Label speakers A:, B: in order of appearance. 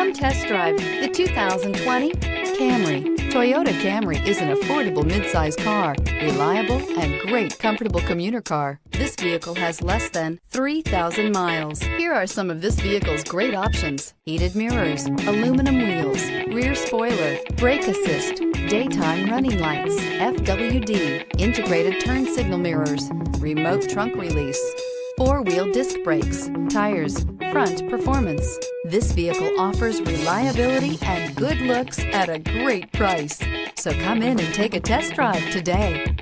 A: Come test drive the 2020 Camry. Toyota Camry is an affordable midsize car, reliable and great comfortable commuter car. This vehicle has less than 3,000 miles. Here are some of this vehicle's great options: heated mirrors, aluminum wheels, rear spoiler, brake assist, daytime running lights, FWD, integrated turn signal mirrors, remote trunk release, four-wheel disc brakes, tires, front performance. This vehicle offers reliability and good looks at a great price. So come in and take a test drive today.